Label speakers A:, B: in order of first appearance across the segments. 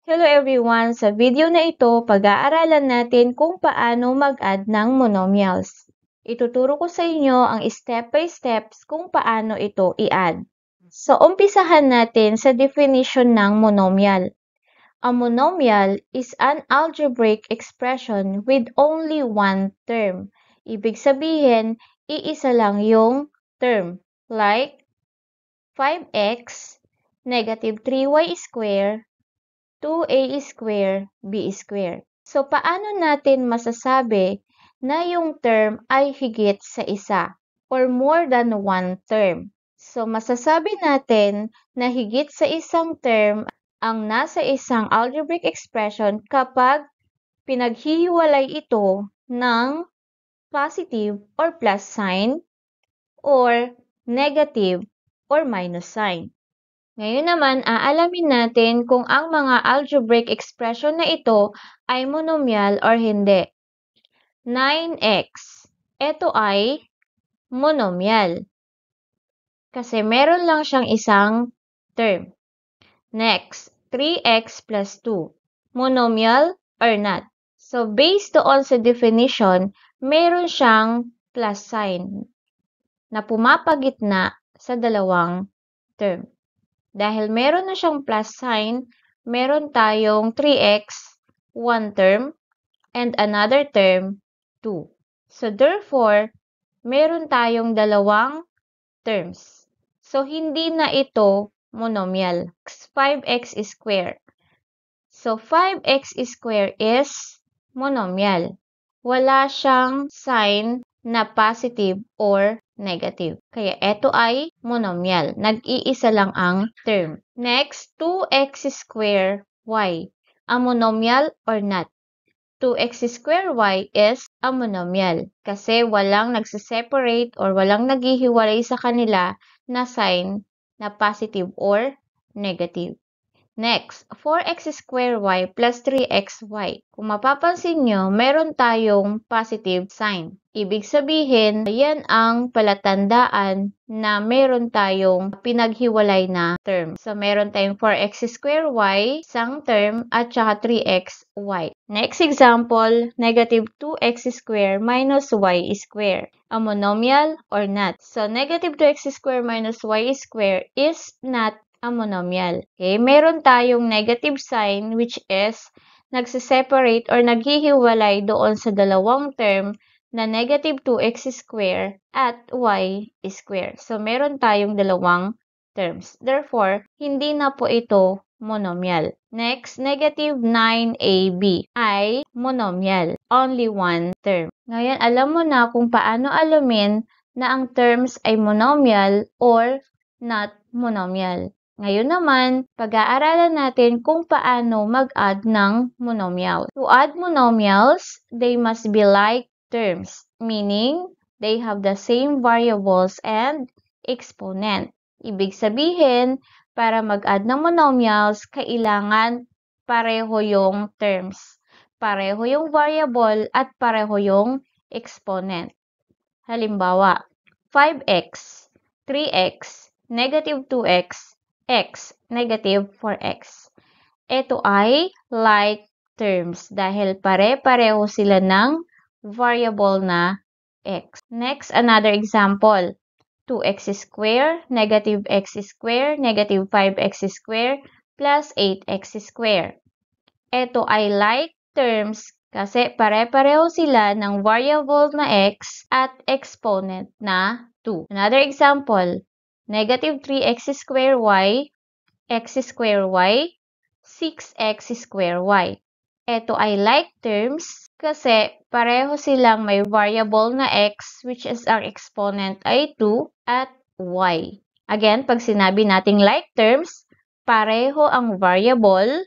A: Hello everyone! Sa video na ito, pag-aaralan natin kung paano mag-add ng monomials. Ituturo ko sa inyo ang step-by-steps kung paano ito i-add. So, umpisahan natin sa definition ng monomial. A monomial is an algebraic expression with only one term. Ibig sabihin, iisa lang yung term. Like, 5x, negative 3y squared, 2a squared, b squared. So, paano natin masasabi na yung term ay higit sa isa or more than one term? So, masasabi natin na higit sa isang term ang nasa isang algebraic expression kapag pinaghihiwalay ito ng positive or plus sign or negative or minus sign. Ngayon naman, aalamin natin kung ang mga algebraic expression na ito ay monomial or hindi. 9x. Ito ay monomial. Kasi meron lang siyang isang term. Next, 3x plus 2. Monomial or not? So, based doon sa definition, meron siyang plus sign na pumapagitna sa dalawang term. Dahil meron na siyang plus sign, meron tayong 3x, one term, and another term, 2. So, therefore, meron tayong dalawang terms. So, hindi na ito monomial. 5x squared. So, 5x squared is monomial. Wala siyang sign na positive or negative. Kaya ito ay monomial. Nag-iisa lang ang term. Next, 2x squared y. A monomial or not? 2x squared y is a monomial kasi walang nagsiseparate or walang naghihiwalay sa kanila na sign na positive or negative. Next, 4x squared y plus 3xy. Kung mapapansin nyo, meron tayong positive sign. Ibig sabihin, yan ang palatandaan na meron tayong pinaghiwalay na term. So, meron tayong 4x squared y, isang term, at saka 3xy. Next example, negative 2x squared minus y squared. A monomial or not? So, negative 2x squared minus y squared is not a monomial. Okay, meron tayong negative sign which is nagsiseparate or naghihiwalay doon sa dalawang term na negative 2x squared at y squared. So, meron tayong dalawang terms. Therefore, hindi na po ito monomial. Next, negative 9ab ay monomial. Only one term. Ngayon, alam mo na kung paano alamin na ang terms ay monomial or not monomial. Ngayon naman, pag-aaralan natin kung paano mag-add ng monomial. To add monomials, they must be like terms, meaning they have the same variables and exponent. Ibig sabihin, para mag-add ng monomials, kailangan pareho yung terms, pareho yung variable, at pareho yung exponent. Halimbawa, 5x, 3x, negative 2x, x, negative 4x. Ito ay like terms dahil pare-pareho sila ng variable na x. Next, another example. 2x squared, negative x squared, negative 5x squared, plus 8x squared. Ito ay like terms kasi pare-pareho sila ng variable na x at exponent na 2. Another example, negative 3x squared y, x squared y, 6x squared y. Ito ay like terms kasi pareho silang may variable na x which is ang exponent ay 2 at y. Again, pag sinabi nating like terms, pareho ang variable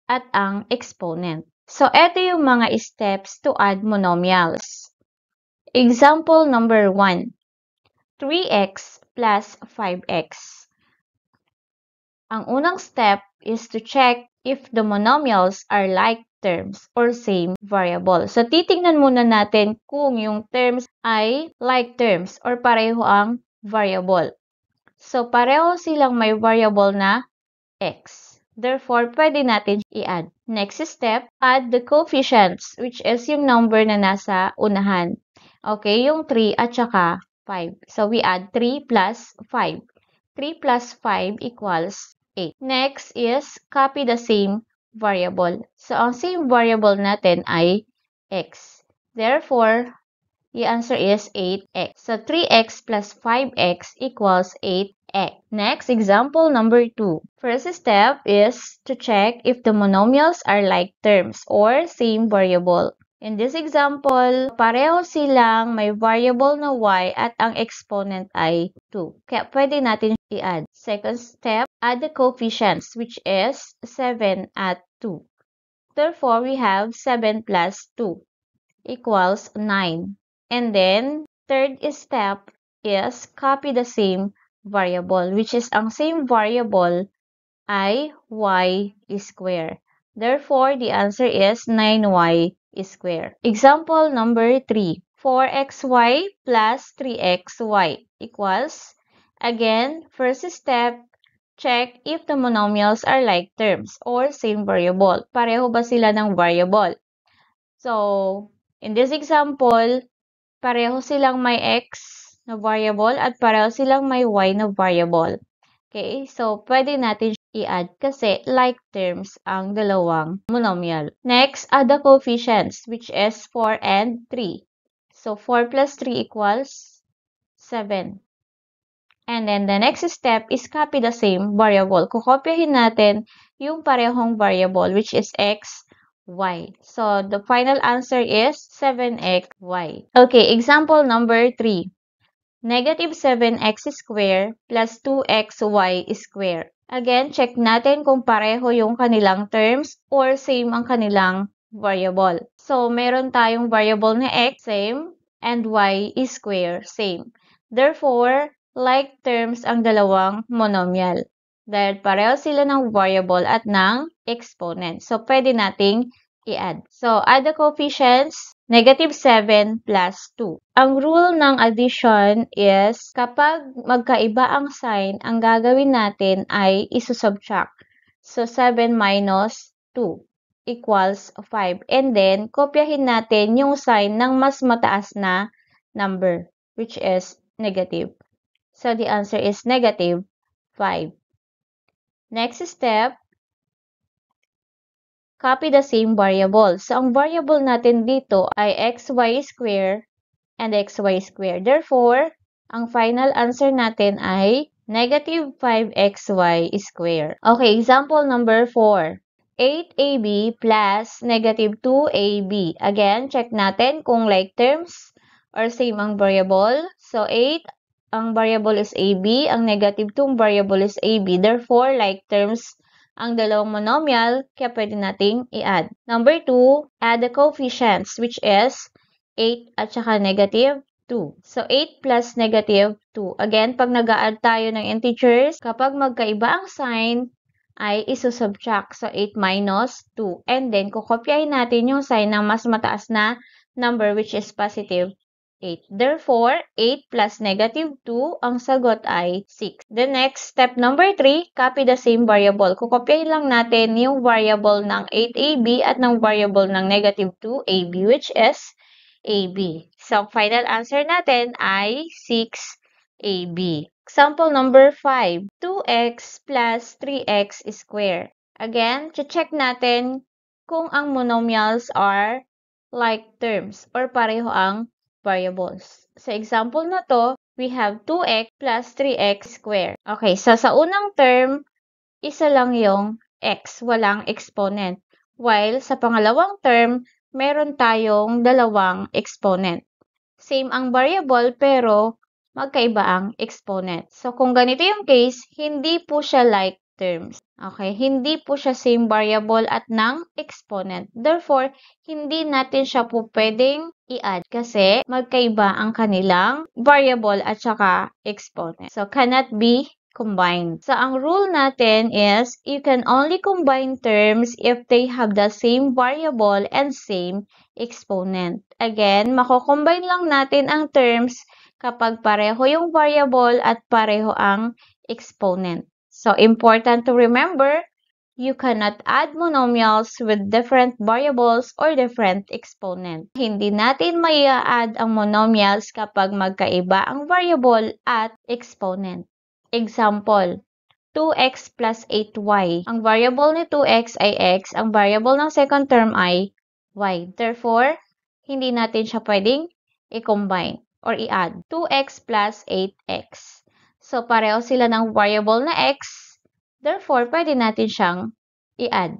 A: at ang exponent. So, ito yung mga steps to add monomials. Example number 1. 3x plus 5x. Ang unang step is to check if the monomials are like terms or same variable. So, titingnan muna natin kung yung terms ay like terms or pareho ang variable. So, pareho silang may variable na x. Therefore, pwede natin i-add. Next step, add the coefficients, which is yung number na nasa unahan. Okay, yung 3 at saka 5. So, we add 3 plus 5. 3 plus 5 equals 8. Next is copy the same variable. So, ang same variable natin ay x. Therefore, the answer is 8x. So, 3x plus 5x equals 8x. Next, example number 2. First step is to check if the monomials are like terms or same variable. In this example, pareho silang may variable na y at ang exponent ay 2. Kaya pwede natin i-add. Second step, add the coefficients, which is 7 at 2. Therefore, we have 7 plus 2 equals 9. And then, third step is copy the same variable, which is ang same variable ay y square. Therefore, the answer is 9y square. Example number 3. 4xy plus 3xy equals, again, first step, check if the monomials are like terms or same variable. Pareho ba sila ng variable? So, in this example, pareho silang may x na variable at pareho silang may y na variable. Okay, so pwede natin i-add kasi like terms ang dalawang monomial. Next, add the coefficients, which is 4 and 3. So, 4 plus 3 equals 7. And then the next step is copy the same variable. Kukopyahin natin yung parehong variable, which is x, y. So, the final answer is 7xy. Okay, example number 3. Negative 7x squared plus 2xy squared. Again, check natin kung pareho yung kanilang terms or same ang kanilang variable. So, meron tayong variable na x, same, and y square, same. Therefore, like terms ang dalawang monomial. Dahil pareho sila ng variable at ng exponent. So, pwede nating i-add. So, add the coefficients. Negative 7 plus 2. Ang rule ng addition is kapag magkaiba ang sign, ang gagawin natin ay isusubtract. So, 7 minus 2 equals 5. And then, kopyahin natin yung sign ng mas mataas na number, which is negative. So, the answer is negative 5. Next step, copy the same variable. So, ang variable natin dito ay xy square and xy squared. Therefore, ang final answer natin ay negative 5xy squared. Okay, example number 4. 8ab plus negative 2ab. Again, check natin kung like terms or same ang variable. So, 8, ang variable is ab. Ang negative 2 variable is ab. Therefore, like terms ang dalawang monomial, kaya pwede nating i-add. Number 2, add the coefficients, which is 8 at saka negative 2. So, 8 plus negative 2. Again, pag nag-a-add tayo ng integers, kapag magkaiba ang sign, ay isusubtract. So, 8 minus 2. And then, kukopyahin natin yung sign ng mas mataas na number, which is positive 8. Therefore, 8 plus negative 2, ang sagot ay 6. The next, step number 3, copy the same variable. Kukopyahin lang natin yung variable ng 8ab at ng variable ng negative 2ab, which is AB. So, final answer natin ay 6AB. Example number 5, 2x plus 3x squared. Again, check natin kung ang monomials are like terms or pareho ang variables. Sa example na to, we have 2x plus 3x squared. Okay, so sa unang term, isa lang yung x, walang exponent. While sa pangalawang term, meron tayong dalawang exponent. Same ang variable pero magkaiba ang exponent. So kung ganito yung case, hindi po siya like terms. Okay, hindi po siya same variable at ng exponent. Therefore, hindi natin siya po pwedeng i-add kasi magkaiba ang kanilang variable at saka exponent. So cannot be combined. So, ang rule natin is, you can only combine terms if they have the same variable and same exponent. Again, mako-combine lang natin ang terms kapag pareho yung variable at pareho ang exponent. So, important to remember, You cannot add monomials with different variables or different exponent. Hindi natin mai-add ang monomials kapag magkaiba ang variable at exponent. Example, 2x plus 8y. Ang variable ni 2x ay x, ang variable ng second term ay y. Therefore, hindi natin siya pwedeng i-combine or i-add. 2x plus 8x. So, pareho sila ng variable na x. Therefore, pwede natin siyang i-add.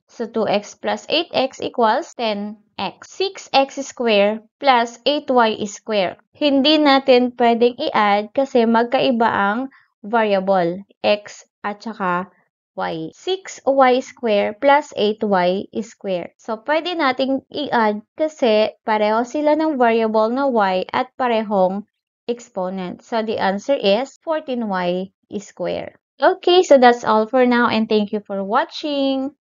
A: So, 2x plus 8x equals 10x. 6x squared plus 8y squared. Hindi natin pwedeng i-add kasi magkaiba ang variable, x at saka y. 6y squared plus 8y squared. So, pwede nating i-add kasi pareho sila ng variable na y at parehong exponent. So, the answer is 14y squared. Okay, so that's all for now and thank you for watching.